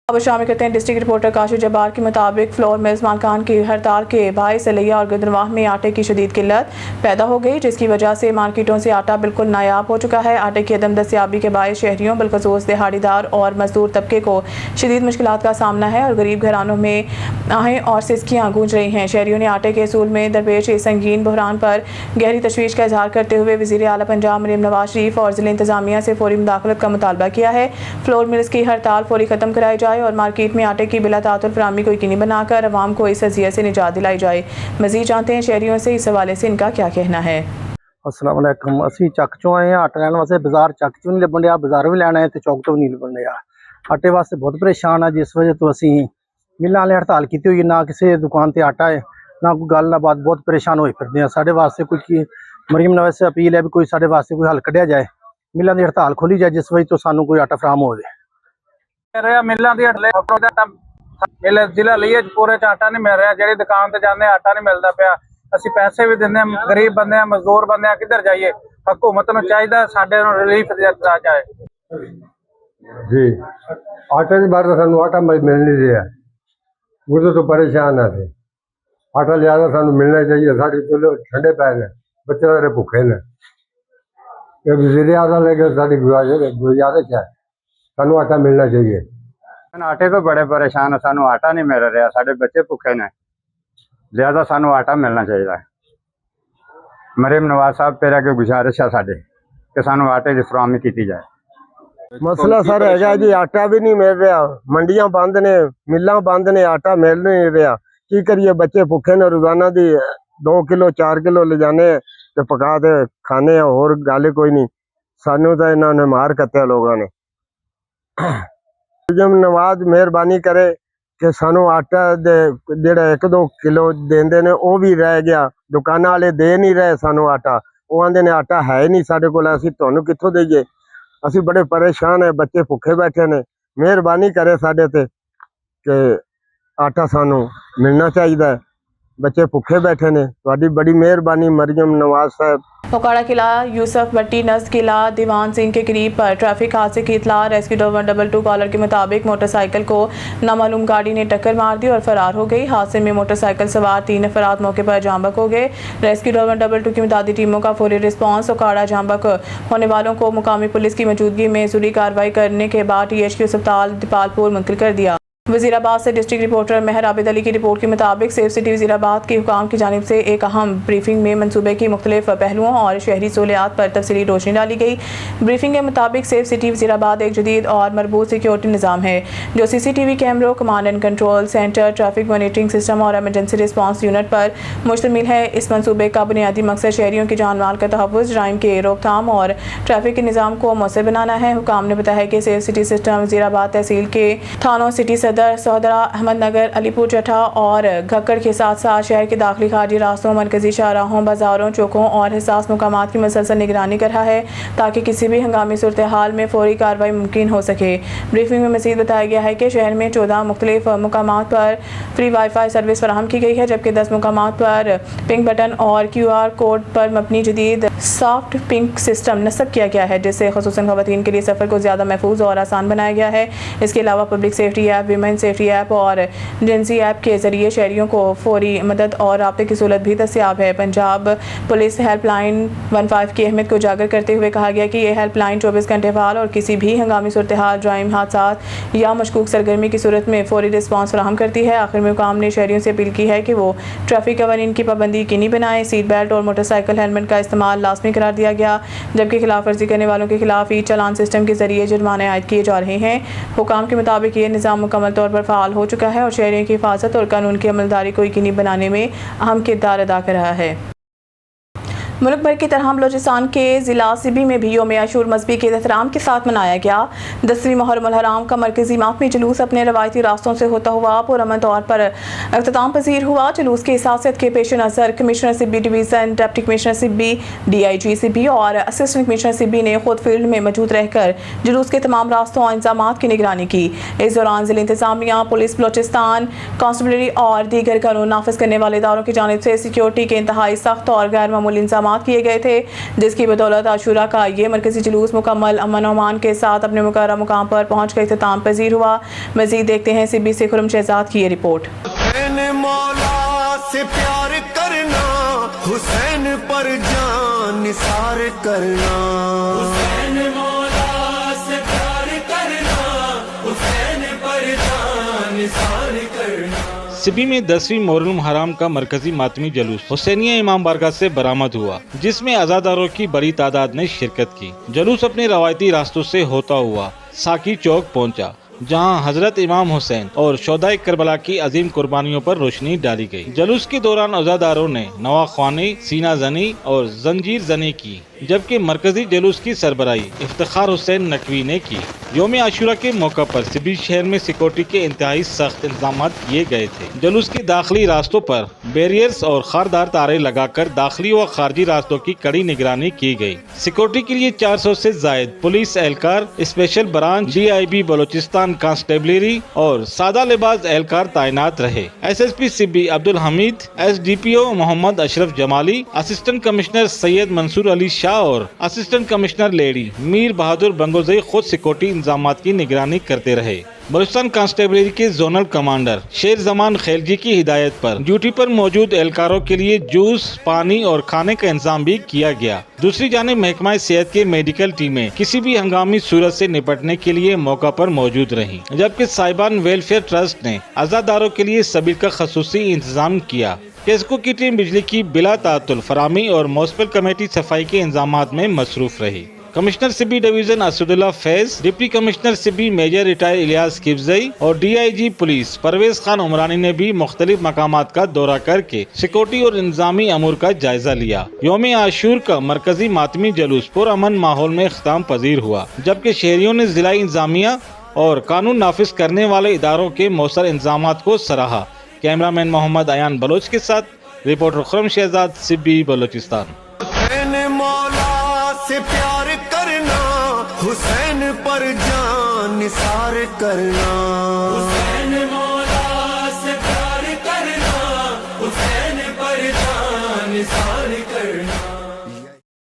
अब शामिल करते हैं डिस्ट्रिक्ट रिपोर्टर काशु जब्बार के मुताबिक फ्लोर मिल्स मालकान की हड़ताल के बाइस सलैया और गुदरवाह में आटे की शदीद किल्लत पैदा हो गई, जिसकी वजह से मार्केटों से आटा बिल्कुल नायाब हो चुका है। आटे की अदम दस्तियाबी के बाइस शहरियों बिलखसूस दिहाड़ीदार और मजदूर तबके को शदीद मुश्किलात का सामना है और गरीब घरानों में आहें और सिसकियाँ गूंज रही हैं। शहरियों ने आटे के असूल में दरपेश इस संगीन बहरान पर गहरी तशवीश का इजहार करते हुए वज़ीर आला पंजाब मरीम नवाज शरीफ और ज़िला इंतजामिया से फौरी मुदाखलत का मुतालबा किया है। फ्लोर मिल्स की हड़ताल फौरी ख़त्म कराई जाए और मार्केट में आटे की बिला तातुल फराहमी को यकीनी बनाकर अवाम को इस अज़ियत से निजात दिलाई जाए। मज़ीद जानते हैं शहरियों से इस हवाले से इनका क्या कहना है। अस्सलाम वालेकुम। असी चक चों आए हैं आटा लैन वास्ते। बाजार चक चों नहीं लभन दिया, बाजार भी लैना है तो चौक तो नहीं लभन दिया। आटे वास्ते बहुत परेशान है, जिस वजह तो असी मिलां वाले हड़ताल की हुई। ना किसी दुकान पर आटा है, ना कोई गल ना बात, बहुत परेशान होए फिरदे हैं। साढ़े वास्ते कोई मरीम नवाज से अपील है भी कोई साढ़े वास्ते कोई हल कढ़िया जाए, मिलां की हड़ताल खोली जाए, जिस वजह तो सानू कोई आटा फराहम हो जाए। मिलां दी हड़ताल जिला लिए पूरे च आटा नहीं मिल रहा। जी दुकान से जाने आटा नहीं मिलता पाया। असं पैसे भी देंगे, गरीब बंदे मजदूर बंदे किधर जाइए। हुकूमत को चाहिए साडे रिलीफ दिता जाए। जी आटे की बार सानू आटा मिल नहीं रहा, उदो तो परेशान है। आटा लिया सानू मिलना चाहिए। साढ़े चूल्हे ठंडे पै ने, बच्चे सारे भुखे ने। वज़ीर आला लेके साड़ी गुजारिश है, सानू आटा मिलना चाहिए। आटे तो बड़े परेशान है, सानू आटा नहीं मिल रहा, साढ़े बच्चे भुखे ने, लिहाजा सानू आटा मिलना चाहिए। मरीम नवाज साहब तेरे अगे गुजारिश है साडे कि सानू आटे की फराहमी की जाए। मसला सर है जी, आटा भी नहीं मिल रहा, मंडियां बंद ने, मिलां बंद ने, आटा मिल नहीं रहा। की करिए, बच्चे भुखे ने, रोजाना दी 2 किलो 4 किलो ले जाने तो पका दे खाने, और गल कोई नहीं। सानू तो इन्होंने मार कत्या लोगों ने। नवाज मेहरबानी करे कि सानू आटा ਜਿਹੜਾ 1-2 किलो देंदे ने ਉਹ भी रह गया, दुकाना वाले दे नहीं रहे सानू आटा, ਉਹ आंदे ने आटा है ही नहीं ਸਾਡੇ ਕੋਲ, ਅਸੀਂ ਤੁਹਾਨੂੰ ਕਿੱਥੋਂ ਦੇਈਏ। ਅਸੀਂ ਬੜੇ ਪਰੇਸ਼ਾਨ ਹੈ, ਬੱਚੇ ਭੁੱਖੇ ਬੈਠੇ ਨੇ। ਮਿਹਰਬਾਨੀ ਕਰੇ ਸਾਡੇ ਤੇ ਕਿ ਆਟਾ ਸਾਨੂੰ ਮਿਲਣਾ ਚਾਹੀਦਾ ਹੈ, बच्चे भुखे बैठे ने। ਤੁਹਾਡੀ बड़ी मेहरबानी मरियम नवाज साहब। ओकाड़ा किला यूसुफ भट्टी नज़ किला दीवान सिंह के करीब पर ट्रैफिक हादसे की इतला। रेस्क्यू 122 कॉलर के मुताबिक मोटरसाइकिल को नामालूम गाड़ी ने टक्कर मार दी और फरार हो गई। हादसे में मोटरसाइकिल सवार 3 अफराद मौके पर जांबक हो गए। रेस्क्यू 122 की इमदादी टीमों का फौरी रिस्पांस ओकाड़ा जांबक होने वालों को मुकामी पुलिस की मौजूदगी में ज़रूरी कार्रवाई करने के बाद THQ अस्पताल दीपालपुर मुंतकिल कर दिया। वज़ीराबाद से डिस्ट्रिक्ट रिपोर्टर मेहर आबिद अली की रिपोर्ट के मुताबिक सेफ सिटी वज़ीराबाद के हुकाम की जानिब से एक अहम ब्रीफिंग में मनसूबे की मुख्तलिफ पहलुओं और शहरी सहूलियात पर तफसीली रोशनी डाली गई। ब्रीफिंग के मुताबिक सेफ सिटी वज़ीराबाद एक जदीद और मरबूत सिक्योरिटी निज़ाम है जो CCTV कैमरों, command and control centre, traffic monitoring system और एमरजेंसी रिस्पांस यूनिट पर मुश्तमिल है। इस मनसूबे का बुनियादी मकसद शहरियों की जान माल का तहफ़्फ़ुज़, जराइम के रोकथाम और ट्रैफिक के निज़ाम को मौसर बनाना है। हुकाम ने बताया कि सेफ सिटी सिस्टम वज़ीराबाद तहसील के थानों सिटी सदर, सौदरा, अहमदनगर, अलीपुर चट्टा और घक्कड़ के साथ साथ शहर के दाखिली खारजी रास्तों, मरकजी शाहराहों, बाजारों, चौकों और हिसास मुकामात की मुसलसल निगरानी कर रहा है ताकि किसी भी हंगामी सूरत हाल में फौरी कार्रवाई मुमकिन हो सके। ब्रीफिंग में मज़ीद बताया गया है कि शहर में 14 मुख्तलिफ मुकामात पर फ्री वाईफाई सर्विस फराहम की गई है, जबकि 10 मुकामात पर पिंक बटन और QR कोड पर मबनी जदीद सॉफ्ट पिंक सिस्टम नस्ब किया गया है, जिससे ख़ुसूसन ख़वातीन के लिए सफ़र को ज़्यादा महफूज और आसान बनाया गया है। इसके अलावा public safety app, women safety app और जेंसी ऐप के ज़रिए शहरियों को फौरी मदद और राब्ते की सहूलत भी दस्तियाब है। पंजाब पुलिस हेल्पलाइन 15 की अहमियत को उजागर करते हुए कहा गया कि यह हेल्पलाइन 24 घंटे फाल और किसी भी हंगामी सूरत हाल, ड्राइम हादसात या मशकूक सरगर्मी की सूरत में फौरी रिस्पांस फराहम करती है। आखिर में हुकाम ने शहरियों से अपील की है कि वो ट्रैफिक कवानीन की पाबंदी यकीनी बनाएं। सीट बेल्ट और मोटरसाइकिल हेलमेट का इस्तेमाल लाजमी करार दिया गया, जबकि खिलाफ वर्जी करने वालों के खिलाफ ई चालान सिस्टम के जरिए जुर्माने आयद किए जा रहे हैं। हुकाम के मुताबिक ये निज़ाम मुकम्मल तौर पर फ़ाल हो चुका है और शहरियों की हिफाजत और कानून की अमलदारी को यकीनी बनाने में अहम किरदार अदा कर रहा है। मुल्क भर की तरह बलोचिस्तान के ज़िला सिबी में भी यौम आशूर मजहबी के एहतराम के साथ मनाया गया। 10वीं मुहर्रम अल हराम का मरकजी मातमी जुलूस अपने रवायती रास्तों से होता हुआ पुरअमन तौर पर अख्ताम पजीर हुआ। जुलूस की इसासियत के पेश नज़र commissioner Sibi division, deputy commissioner Sibi, DIG Sibi और असिस्टेंट कमिश्नर सिब्बी ने खुद फील्ड में मौजूद रहकर जुलूस के तमाम रास्तों और इंतजाम की निगरानी की। इस दौरान ज़िला इंतजामिया, पुलिस बलोचिस्तान, कांस्टेबलरी और दीगर कानून नाफिज करने वाले इदारों की जानिब से सिक्योरिटी के इंतहाई सख्त और गैर मामूली इंतजाम किए गए थे, जिसकी बदौलत आशूरा का ये मरकजी जुलूस मुकम्मल अमन अमान के साथ अपने मुकर्रर मुकाम पर पहुँच कर इख्तिताम पजीर हुआ। मज़ीद देखते हैं सिब्बी से खुरम शहजाद की ये रिपोर्ट। मौला से प्यार करना, हुसैन पर जान निसार करना, हुसैन मौला से प्यार करना, हुसैन पर जान निसार करना। सिबी में 10वीं मुहर्रम हराम का मरकजी मातमी जुलूस हुसैनिया इमाम बारगाह से बरामद हुआ, जिसमें अज़ादारों की बड़ी तादाद ने शिरकत की। जुलूस अपने रवायती रास्तों से होता हुआ साकी चौक पहुंचा, जहां हजरत इमाम हुसैन और शोहदाए करबला की अजीम कुर्बानियों पर रोशनी डाली गई। जुलूस के दौरान अज़ादारों ने नवाख्वानी, सीना जनी और जंजीर जनी की, जबकि मरकजी जुलूस की सरबराही इफ्तिखार हुसैन नकवी ने की। यौम आशूरा के मौका पर सिबी शहर में सिक्योरिटी के इंतहाई सख्त इंतजाम किए गए थे। जुलूस के दाखिली रास्तों पर बैरियर्स और खारदार तारे लगाकर दाखिली व खारजी रास्तों की कड़ी निगरानी की गई। सिक्योरिटी के लिए 400 से जायद पुलिस एहलकार, special branch, DIB Balochistan constabulary और सादा लिबास एहलकार तैनात रहे। SSP Sibi Abdul Hameed, SDPO Mohammad Ashraf Jamali, assistant commissioner Syed Mansoor Ali Shah और assistant commissioner lady Mir Bahadur Bangozai खुद सिक्योरिटी इंतजामात की निगरानी करते रहे। बलूचिस्तान कांस्टेबलरी के जोनल कमांडर शेर जमान खैलजी की हिदायत पर ड्यूटी पर मौजूद एहलकारों के लिए जूस, पानी और खाने का इंतजाम भी किया गया। दूसरी जानिब महकमा सेहत के मेडिकल टीमें किसी भी हंगामी सूरत से निपटने के लिए मौका पर मौजूद रहीं, जबकि साहिबान वेलफेयर ट्रस्ट ने आज़ादारों के लिए सबील का खसूसी इंतजाम किया। केस्को की टीम बिजली की बिला तातुल फरामी और म्युनिसिपल कमेटी सफाई के इंतजामात में मसरूफ रही। Commissioner Sibi division Asadullah Faiz, deputy commissioner Sibi major retired Ilyas Kifzai और DIG पुलिस परवेज खान उमरानी ने भी मुख्तलिफ मकामात का दौरा करके सिक्योरिटी और इंतजामी अमूर का जायजा लिया। यौम आशूर का मरकजी मातमी जुलूस पुरअमन माहौल में इख्तिताम पजीर हुआ, जबकि शहरियों ने जिला इंतजामिया और कानून नाफिज करने वाले इदारों के मौसर इंतजामात को सराहा। कैमरामैन मोहम्मद अयान बलोच के साथ रिपोर्टर खुरम शहजाद, सिब्बी, बलोचिस्तान। हुसैन मौला से प्यार करना, हुसैन पर जान निसार करना, हुसैन मौला से प्यार करना, हुसैन पर जान निसार करना।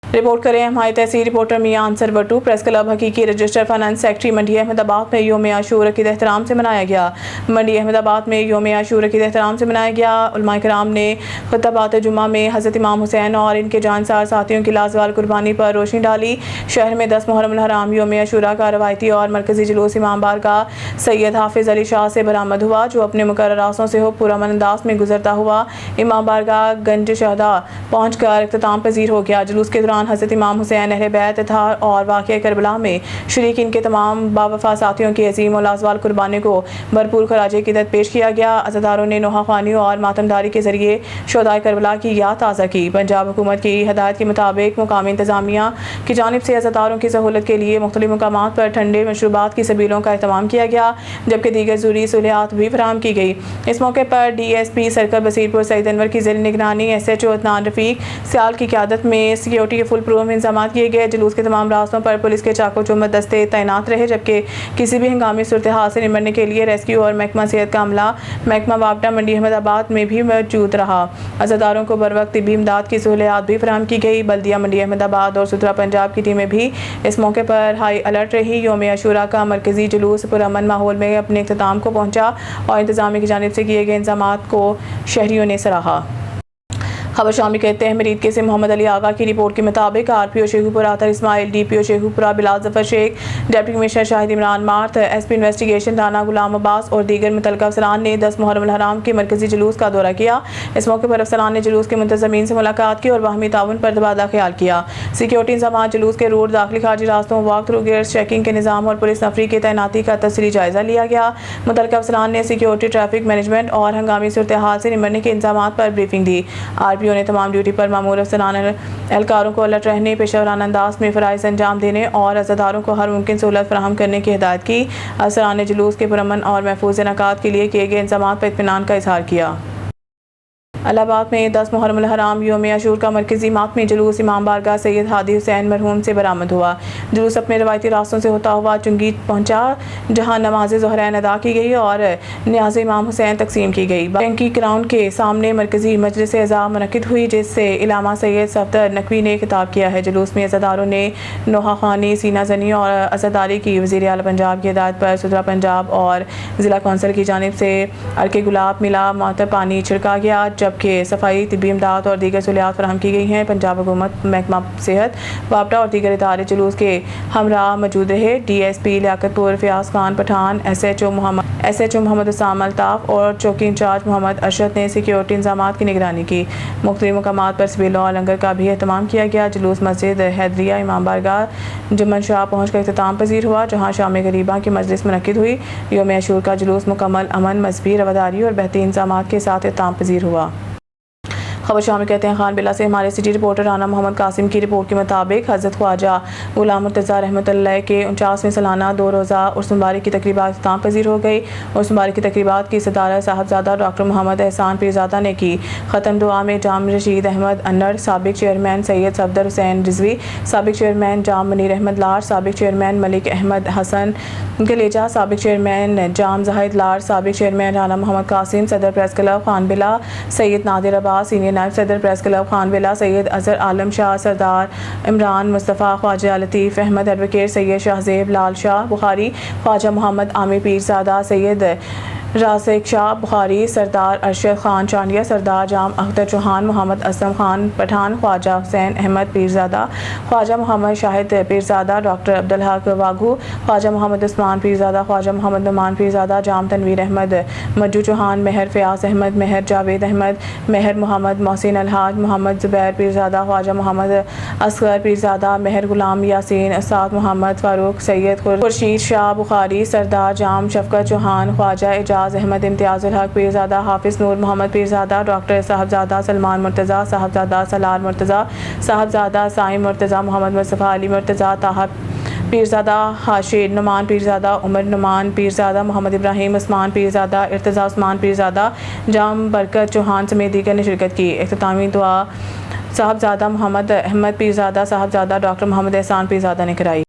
रिपोर्ट करें हमारे तहसील रिपोर्टर मियां अंसर बट्टू। प्रेस क्लब हकीकी रजिस्टर फाइनेंस सेक्रेटरी मंडी अहमदाबाद में योम आशूर अकीद एहतराम से मनाया गया। मंडी अहमदाबाद में योम आशूर अकीद एहतराम से मनाया गया। उलमाए किराम ने खुतबात जुम्मा में हज़रत इमाम हुसैन और इनके जानसार साथियों की लाजवाल कुर्बानी पर रोशनी डाली। शहर में 10 मुहर्रम हराम योम आशूरा का रवायती और मरकजी जुलूस इमाम बारगाह सैयद हाफिज़ अली शाह से बरामद हुआ, जो अपने मुकर्रर रास्तों से हो पुरअमन अंदाज में गुजरता हुआ इमाम बारगाह गंज शहदा पहुँच कर इख्तिताम पजीर हो गया। जुलूस के दौरान हज़रत इमाम हुसैन अहले बैत था और वाक़या करबला में शरीक इनके तमाम बावफा साथियों की अजीम और लाजवाल कुर्बानी को भरपूर खराजे क़ीदत पेश किया गया। अज़ादारों ने नोहा ख़्वानी और मातमदारी के ज़रिए शोदाए करबला की याद ताज़ा की। पंजाब हुकूमत की हदायत के मुताबिक मुकामी इंतज़ामिया की जानिब से अज़ादारों की सहूलत के लिए मुख्तलिफ मकामात पर ठंडे मशरूबात की सबीलों का अहतमाम किया गया, जबकि दीगर ज़रूरी सहूलियात भी फराहम की गई। इस मौके पर DSP सर्कल बसीरपुर सईद अनवर की ज़ेर निगरानी SHO अदनान रफ़ीक सियाल की क़यादत में सिक्योरिटी के फुल प्रूफ इंतजाम किए गए। जुलूस के तमाम रास्तों पर पुलिस के चाको चौबंद दस्ते तैनात रहे, जबकि किसी भी हंगामी सूरत हाल से निपटने के लिए रेस्क्यू और महकमा सेहत का अमला महकमा वापटा मंडी अहमदाबाद में भी मौजूद रहा। अज़ादारों को बर वक्त तिब्बी इमदाद की सहूलियात भी फराहम की गई। बल्दिया मंडी अहमदाबाद और सुथरा पंजाब की टीमें भी इस मौके पर हाई अलर्ट रही। योम आशूरा का मरकजी जुलूस पुरअमन माहौल में अपने इख्तिताम को पहुँचा और इंतजामिया की जानिब से किए गए इंतजाम को शहरियों ने सराहा। खबर शामिल कहते हैं मरीद के से मोहम्मद अली आगा की रिपोर्ट के मुताबिक RPO Sheikhupura Athar Ismail, DPO Sheikhupura Bilal Zafar Sheikh, deputy commissioner Shahid Imran Marth, SP investigation Rana Ghulam Abbas और दीगर मुतल्लिका अफसरान ने 10 मुहर्रम हराम के मरकजी जुलूस का दौरा किया। इस मौके पर अफसरान ने जुलूस के मुंतज़मीन से मुलाकात की और बाहमी ताउन पर तबादला ख्याल किया। सिक्योरिटी इंतजाम, जुलूस के रूट, दाखिली खारजी रास्तों, वॉक थ्रू गेट्स, चेकिंग के निज़ाम और पुलिस नफरी की तैनाती का तफसीली जायजा लिया गया। मुतल्लिका अफसरान ने सिक्योरिटी, ट्रैफिक मैनेजमेंट और हंगामी सूरत हाल से निपटने के इंतजाम पर ब्रीफिंग दी। RPO ने तमाम ड्यूटी पर मामूर अफसरान एहलकारों को अलर्ट रहने, पेशेवराना अंदाज में फ़राइज़ अंजाम देने और अज़ादारों को हर मुमकिन सहूलत फराहम करने की हिदायत की। अफसरान ने जुलूस के पुरअमन और महफूज इनेकाद के लिए किए गए इंतजाम पर इत्मीनान का इज़हार किया। इलाहाबाद में 10 मुहर्रम हराम योम आशूर का मरकजी मातमी जुलूस इमाम बारगाह सैयद हादी हुसैन मरहूम से बरामद हुआ। जुलूस अपने रवायती रास्तों से होता हुआ चुंगी पहुंचा, जहां नमाज ज़ोहरैन अदा की गई और न्याज़ इमाम हुसैन तकसीम की गई। बैंकी ग्राउंड के सामने मरकजी मजलिस अज़ा मुनक़िद हुई, जिससे इलामा सैयद सफदर नकवी ने खिताब किया है। जुलूस में अज़ादारों ने नोहा ख़्वानी, सीना ज़नी और अज़ादारी की। वज़ीर आला पंजाब की हिदायत पर सुथरा पंजाब और ज़िला कौंसिल की जानिब से अर्के गुलाब मिला मुअत्तर पानी छिड़का गया, जबकि सफाई, तिब्बी इमदाद और दीगर सहूलियात फराहम की गई हैं। पंजाब हुकूमत, महकमा सेहत, वापटा और दीगर इदारे जुलूस के हमरा मौजूद रहे। DSP लियाकतपुर फयाज खान पठान, SHO मोहम्मद उसाम अल्ताफ़ और चौकी इंचार्ज मोहम्मद अरशद ने सिक्योरिटी इंतजाम की निगरानी की। मुख्तलिफ मकामात पर सबील और लंगर का भी एहतमाम किया गया। जुलूस मस्जिद हैदरिया इमाम बारगाह जुम्मन शाह पहुँच कर इख्तिताम पजीर हुआ, जहाँ शाम गरीबा की मजलिस मुनक़िद हुई। योम आशूर का जुलूस मुकम्मल अमन, मजहबी रवादारी और बेहतरीन इंतजाम के साथ इख्तिताम पजीर हुआ। खबर शामिल कहते हैं खान बिला से हमारे सिटी रिपोर्टर राना मोहम्मद कासिम की रिपोर्ट के मुताबिक हज़रत ख्वाजा गुलाम मुर्तज़ा रहमतुल्लाह के 49वें सालाना 2 रोज़ा उर्स मुबारक की तकरीबात इख्तिताम पजीर हो गई। उर्स मुबारक की तकरीबात की सदारत साहबजादा डॉक्टर मोहम्मद एहसान पीरज़ादा ने की। ख़त्म दुआ में जाम रशीद अहमद अन्नर, साबिक चेयरमैन सैयद सफदर हुसैन रिजवी, साबिक चेयरमैन जाम मुनीर अहमद लार, साबिक चेयरमैन मलिक अहमद हसन गलेजा, साबिक चेयरमैन जाम जाहिद लार, साबिक चेयरमैन राना मोहम्मद कासिम, सदर प्रेस क्लब खान बिला सैयद नादिर अब्बास, सीनियर नायब सदर प्रेस क्लब खान बिला सैयद अजहर आलम शाह, सरदार इमरान मुस्तफ़ा, ख्वाजा लतीफ़ अहमद, एडवोकेट सैयद शाहजेब लाल शाह बुखारी, ख्वाजा मोहम्मद आमिर पीरज़ादा, सैयद रासिक शाह बुखारी, सरदार अरशद खान चांडिया, सरदार जाम अख्तर चौहान, मोहम्मद असलम खान पठान, ख्वाजा हुसैन अहमद पीरज़ादा, ख्वाजा मोहम्मद शाहिद पीरज़ादा, डॉक्टर अब्दुल हक वाघू, ख्वाजा मोहम्मद उस्मान पीरज़ादा, ख्वाजा मोहम्मद नुमान पीरज़ादा, जाम तनवीर अहमद, मज्जू चौहान, महर फ़याज़ अहमद, महर जावेद अहमद, महर मोहम्मद मोहसिन अलहाज, मोहम्मद ज़ुबैर पीरज़ादा, ख्वाजा मोहम्मद असगर पीरज़ादा, महर गुलाम यासीन, उस्ताद मोहम्मद फ़ारूक, सैयद खुर्शीद शाह बुखारी, सरदार जाम शफ़क़त चौहान, ख्वाजा एजाज अहमद, इम्तियाज़ुल हक पीरज़ादा, हाफिज़ नूर मोहम्मद पीरज़ादा, डॉक्टर साहबजादा सलमान मुर्तज़ा, साहबजादा सलार मुर्तज़ा, साहबजादा साइम मुर्तज़ा, मोहम्मद मुस्तफ़ा अली मुर्तज़ा, पीरज़ादा हाशिर नुमान पीरज़ादा उमर नुमान पीरज़ादा मोहम्मद इब्राहिम उस्मान पीरज़ादा इर्तज़ा उस्मान पीरज़ादा जाम बरकत चौहान समेत दीगर ने शिरकत की। इख्तितामी दुआ साहबजादा मोहम्मद अहमद पीरज़ादा साहबजादा डॉक्टर मोहम्मद एहसान पीरज़ादा ने कराई।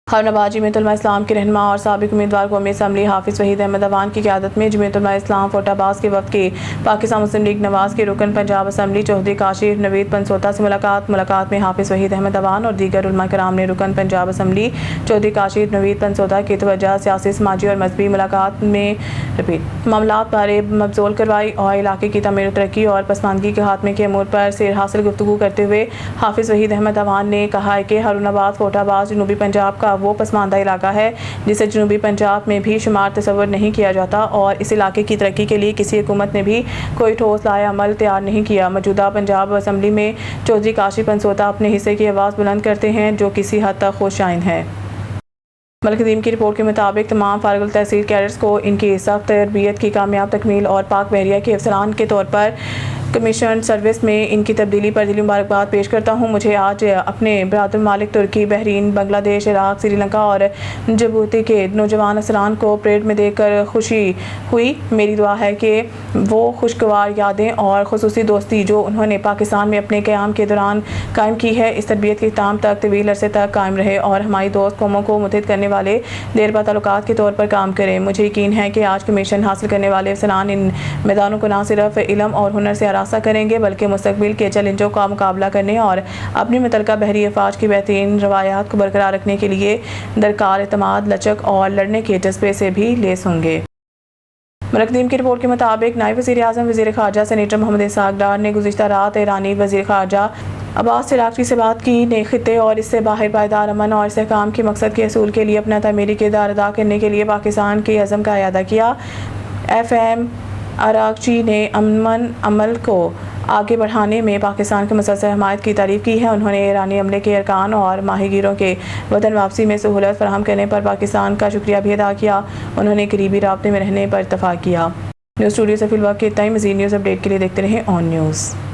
खैरनबाद जमीयत उलमा इस्लाम के रहनुमा और साबिक उम्मीदवार कौमी असम्बली हाफिज़ वहीद अहमद अवान की क़यादत में जमीयत उलमा इस्लाम फोटाबाज के वक्त के पाकिस्तान मुस्लिम लीग नवाज़ के रुकन पंजाब असम्बली चौधरी काशिफ नवीद पंसोता से मुलाकात में हाफिज़ वहीद अहमद अवान और दीगर उलमा कराम ने रुकन पंजाब असम्बली चौधरी काशिफ नवीद पंसोता की तवज्जो सियासी समाजी और मजहबी मुलाकात में मामलात बारे मबजूल करवाई और इलाके की तमीर तरक्की और पसमानदगी के खात्मे के अमूर पर सेर हासिल गुफ्तगू करते हुए हाफिज़ वहीद अहमद अवान ने कहा है कि हारूनाबाद फोटाबाज जनूबी पंजाब का वो पसमानदा इलाका है जिसे जनूबी पंजाब में भी शुमार तस्वर नहीं किया जाता और इस इलाके की तरक्की के लिए किसी हुकूमत ने भी कोई ठोस लाए अमल तैयार नहीं किया। मौजूदा पंजाब असम्बली में चौधरी काशिफ पंसोता अपने हिस्से की आवाज़ बुलंद करते हैं जो किसी हद तक खुशाइन है। मलकदीम की रिपोर्ट के मुताबिक तमाम फारगुल तहसील कैडर्स को इनकी सख्त तरबियत की कामयाब तकमील और पाक बहरिया के अफसरान के तौर पर कमीशन सर्विस में इनकी तब्दीली पर दिली मुबारकबाद पेश करता हूँ। मुझे आज अपने बरादर मालिक तुर्की, बहरीन, बांग्लादेश, इराक, श्रीलंका और जबूती के नौजवान अफसरान को परेड में देखकर खुशी हुई। मेरी दुआ है कि वो खुशगवार यादें और खुसूसी दोस्ती जो उन्होंने पाकिस्तान में अपने क़याम के दौरान कायम की है इस तरबियत के इख्तिताम तक तवील अरसे तक कायम रहे और हमारी दोस्त कौमों को मुत्तहिद करने वाले देरपा ताल्लुकात के तौर पर काम करें। मुझे यकीन है कि आज कमीशन हासिल करने वाले अफसरान इन मैदानों को न सिर्फ इल्म और हुनर से आरास्ता करेंगे बल्कि मुस्तकबिल के चैलेंजों का मुकाबला करने और अपनी मुतलका बहरी अफवाज की बेहतरीन रवायात को बरकरार रखने के लिए दरकार एतमाद, लचक और लड़ने के जज्बे से भी लेस होंगे। मलकदीम की रिपोर्ट के मुताबिक नायब वज़ीर आज़म वज़ीर ख़ारजा सेनेटर मोहम्मद इसहाक़ डार ने गुज़िश्ता रात ईरानी वज़ीर ख़ारजा अब्बास सिरागची से बात की। नए खित्ते और इससे बाहर पायदार अमन और इस्तेहकाम के मकसद के असूल के लिए अपना तमीरी किरदार अदा करने के लिए पाकिस्तान के अज़म का इयादा किया। FM अरागची ने अमन अमल को आगे बढ़ाने में पाकिस्तान की मुसलसल हमायत की तारीफ़ की है। उन्होंने ईरानी अमले के अरकान और माहीगीरों के वतन वापसी में सहूलत फराहम करने पर पाकिस्तान का शुक्रिया भी अदा किया। उन्होंने करीबी राब्ते में रहने पर इत्तफ़ाक़ किया। न्यूज़ स्टूडियो से फिलहाल के इतना ही। मज़ीद न्यूज़ अपडेट के लिए देखते रहें ऑन न्यूज़।